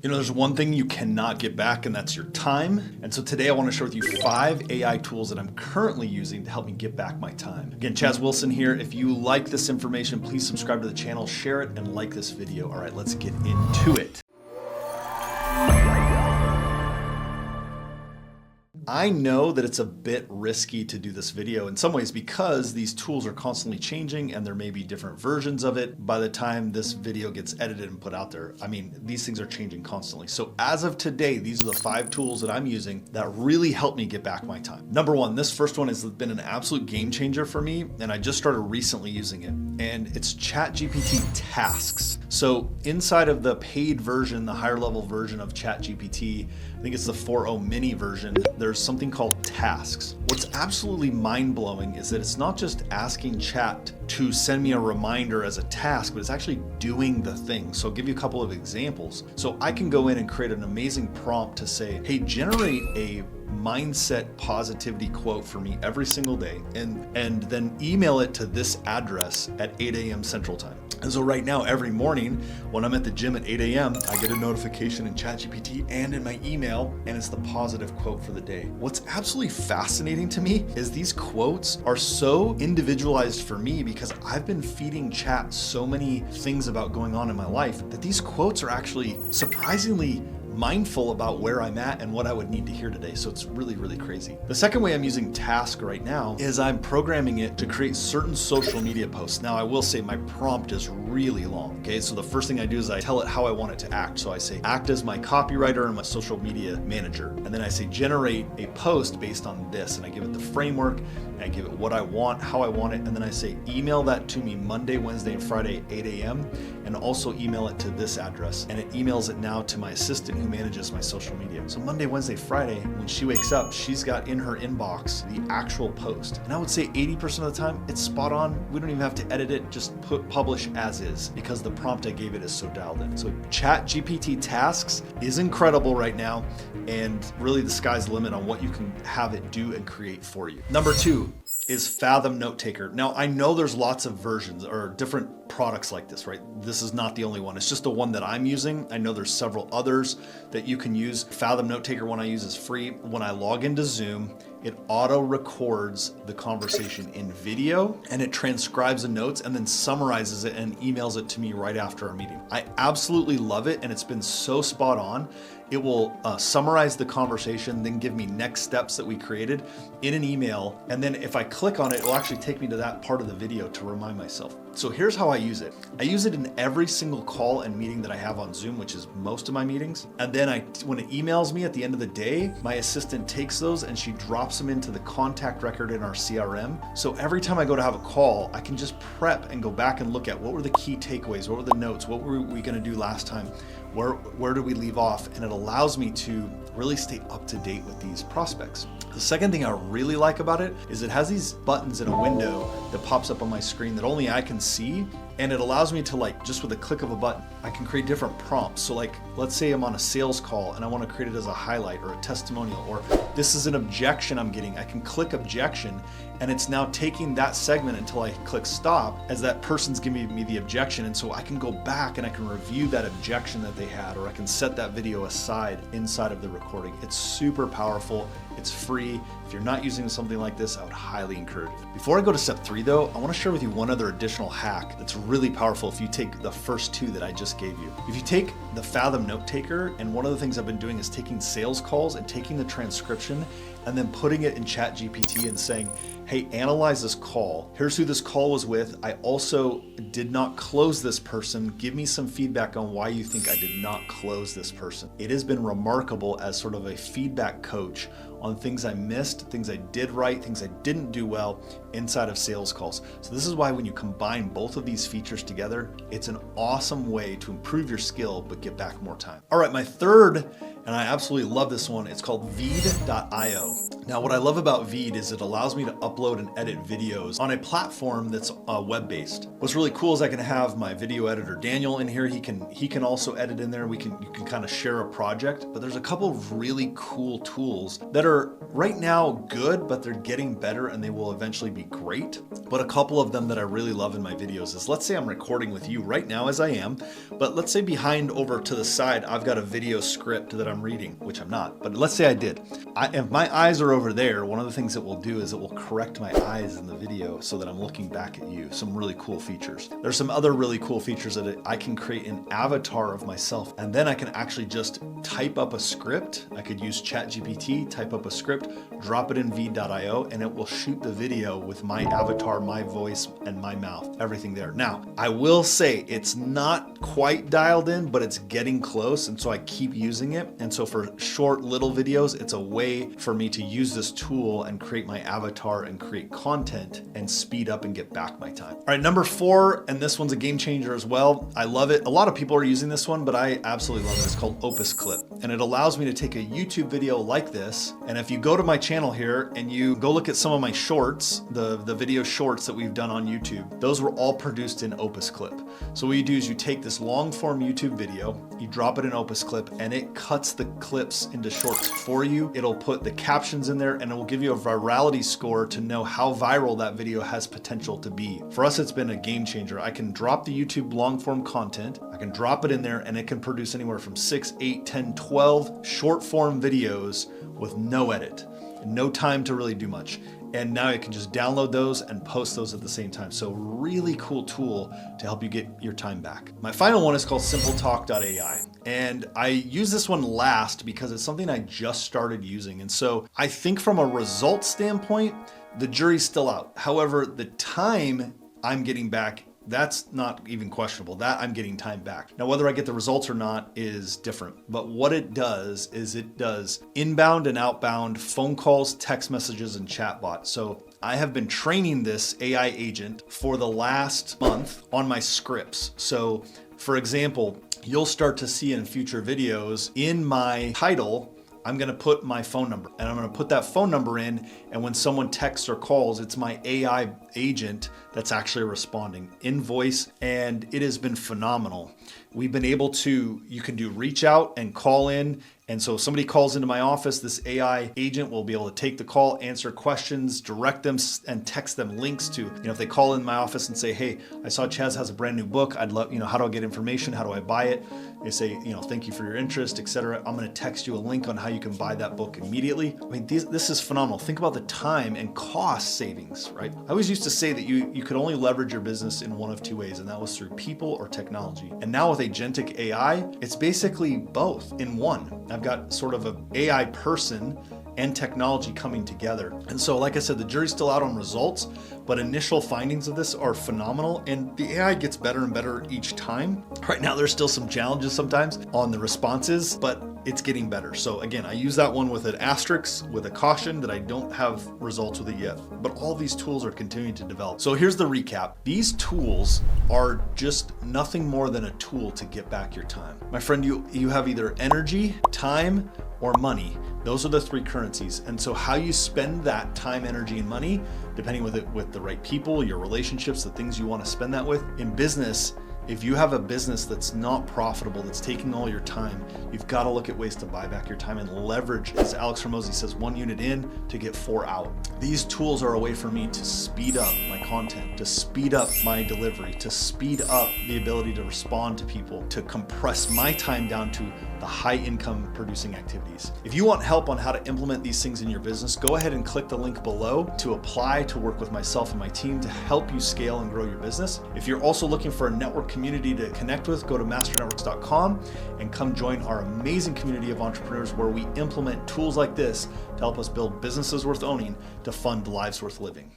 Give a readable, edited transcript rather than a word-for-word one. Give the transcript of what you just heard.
You know, there's one thing you cannot get back, and that's your time. And so today I want to share with you 5 AI tools that I'm currently using to help me get back my time. Again, Chaz Wilson here. If you like this information, please subscribe to the channel, share it, and like this video. All right, let's get into it. I know that it's a bit risky to do this video in some ways because these tools are constantly changing and there may be different versions of it by the time this video gets edited and put out there. I mean, these things are changing constantly. So as of today, these are the 5 tools that I'm using that really help me get back my time. Number 1, this first one has been an absolute game changer for me, and I just started recently using it, and it's ChatGPT Tasks. So inside of the paid version, the higher level version of ChatGPT, I think it's the 4.0 mini version, there's something called tasks. What's absolutely mind-blowing is that it's not just asking Chat to send me a reminder as a task, but it's actually doing the thing. So I'll give you a couple of examples. So I can go in and create an amazing prompt to say, hey, generate a mindset positivity quote for me every single day, and then email it to this address at 8 a.m. Central Time. And so right now, every morning when I'm at the gym at 8 a.m., I get a notification in ChatGPT and in my email, and it's the positive quote for the day. What's absolutely fascinating to me is these quotes are so individualized for me because I've been feeding Chat so many things about going on in my life that these quotes are actually surprisingly mindful about where I'm at and what I would need to hear today. So it's really, really crazy. The second way I'm using Task right now is I'm programming it to create certain social media posts. Now I will say my prompt is really long. Okay, so the first thing I do is I tell it how I want it to act. So I say, act as my copywriter and my social media manager. And then I say, generate a post based on this. And I give it the framework, and I give it what I want, how I want it. And then I say, email that to me Monday, Wednesday, and Friday at 8 a.m. And also email it to this address. And it emails it now to my assistant who manages my social media. So Monday, Wednesday, Friday, when she wakes up, she's got in her inbox the actual post. And I would say 80% of the time, it's spot on. We don't even have to edit it, just publish as is, because the prompt I gave it is so dialed in. So ChatGPT Tasks is incredible right now, and really the sky's the limit on what you can have it do and create for you. Number 2 is Fathom Notetaker. Now I know there's lots of versions or different products like this, right? This is not the only one. It's just the one that I'm using. I know there's several others that you can use. Fathom Notetaker, one I use, is free. When I log into Zoom, it auto records the conversation in video, and it transcribes the notes and then summarizes it and emails it to me right after our meeting. I absolutely love it, and it's been so spot on. It will summarize the conversation, then give me next steps that we created in an email. And then if I click on it, it will actually take me to that part of the video to remind myself. So here's how I use it. I use it in every single call and meeting that I have on Zoom, which is most of my meetings. And then when it emails me at the end of the day, my assistant takes those and she drops them into the contact record in our CRM. So every time I go to have a call, I can just prep and go back and look at what were the key takeaways, what were the notes, what were we gonna do last time, where did we leave off? And it allows me to really stay up to date with these prospects. The second thing I really like about it is it has these buttons in a window that pops up on my screen that only I can see. And it allows me to, just with a click of a button, I can create different prompts. So let's say I'm on a sales call and I want to create it as a highlight or a testimonial, or this is an objection I'm getting. I can click objection, and it's now taking that segment until I click stop as that person's giving me the objection. And so I can go back and I can review that objection that they had, or I can set that video aside inside of the recording. It's super powerful. It's free. If you're not using something like this, I would highly encourage it. Before I go to step 3 though, I want to share with you one other additional hack that's really powerful if you take the first 2 that I just gave you. If you take the Fathom Notetaker, and one of the things I've been doing is taking sales calls and taking the transcription and then putting it in ChatGPT and saying, hey, analyze this call. Here's who this call was with. I also did not close this person. Give me some feedback on why you think I did not close this person. It has been remarkable as sort of a feedback coach on things I missed, things I did right, things I didn't do well inside of sales calls. So this is why when you combine both of these features together, it's an awesome way to improve your skill, but get back more time. All right, my third, and I absolutely love this one, it's called Veed.io. Now, what I love about Veed is it allows me to upload and edit videos on a platform that's web-based. What's really cool is I can have my video editor Daniel in here. He can also edit in there. You can kind of share a project. But there's a couple of really cool tools that are right now good, but they're getting better and they will eventually be great. But a couple of them that I really love in my videos is, let's say I'm recording with you right now as I am, but let's say behind over to the side I've got a video script that I'm reading, which I'm not, but let's say I did. If my eyes are over there, one of the things it will do is it will correct my eyes in the video so that I'm looking back at you. Some really cool features. There's some other really cool features that I can create an avatar of myself, and then I can actually just type up a script. I could use ChatGPT, type up a script, drop it in Veed.io, and it will shoot the video with my avatar, my voice, and my mouth, everything there. Now, I will say it's not quite dialed in, but it's getting close, and so I keep using it. And so for short little videos, it's a way for me to use this tool and create my avatar and create content and speed up and get back my time. All right, number 4, and this one's a game changer as well. I love it. A lot of people are using this one, but I absolutely love it. It's called Opus Clip, and it allows me to take a YouTube video like this. And if you go to my channel here and you go look at some of my shorts, the video shorts that we've done on YouTube, those were all produced in Opus Clip. So what you do is you take this long form YouTube video, you drop it in Opus Clip, and it cuts the clips into shorts for you. It'll put the captions in there, and it will give you a virality score to know how viral that video has potential to be. For us, it's been a game changer. I can drop the YouTube long form content, I can drop it in there, and it can produce anywhere from 6, 8, 10, 12 short form videos with no edit, no time to really do much. And now you can just download those and post those at the same time. So really cool tool to help you get your time back. My final one is called SimpleTalk.ai. And I use this one last because it's something I just started using. And so I think from a result standpoint, the jury's still out. However, the time I'm getting back, that's not even questionable. That I'm getting time back. Now, whether I get the results or not is different. But what it does is it does inbound and outbound phone calls, text messages, and chatbot. So I have been training this AI agent for the last month on my scripts. So for example, you'll start to see in future videos in my title, I'm gonna put my phone number, and I'm gonna put that phone number in, and when someone texts or calls, it's my AI agent that's actually responding in voice, and it has been phenomenal. We've been able to, you can do reach out and call in, and so if somebody calls into my office, this AI agent will be able to take the call, answer questions, direct them, and text them links to, if they call in my office and say, hey, I saw Chaz has a brand new book, I'd love, how do I get information? How do I buy it? They say, thank you for your interest, etc. I'm gonna text you a link on how you can buy that book immediately. I mean, this is phenomenal. Think about the time and cost savings, right? I always used to say that you could only leverage your business in one of two ways, and that was through people or technology. And now with agentic AI, it's basically both in one. I've got sort of an AI person and technology coming together. And so, like I said, the jury's still out on results, but initial findings of this are phenomenal, and the AI gets better and better each time. Right now, there's still some challenges sometimes on the responses, but it's getting better. So again, I use that one with an asterisk, with a caution that I don't have results with it yet, but all these tools are continuing to develop. So here's the recap. These tools are just nothing more than a tool to get back your time. My friend, you have either energy, time, or money. Those are the three currencies. And so how you spend that time, energy, and money, depending with the right people, your relationships, the things you want to spend that with. In business, if you have a business that's not profitable, that's taking all your time, you've got to look at ways to buy back your time and leverage, as Alex Hormozi says, 1 unit in to get 4 out. These tools are a way for me to speed up my content, to speed up my delivery, to speed up the ability to respond to people, to compress my time down to the high income producing activities. If you want help on how to implement these things in your business, go ahead and click the link below to apply to work with myself and my team to help you scale and grow your business. If you're also looking for a network community to connect with, go to masternetworks.com and come join our amazing community of entrepreneurs where we implement tools like this to help us build businesses worth owning to fund lives worth living.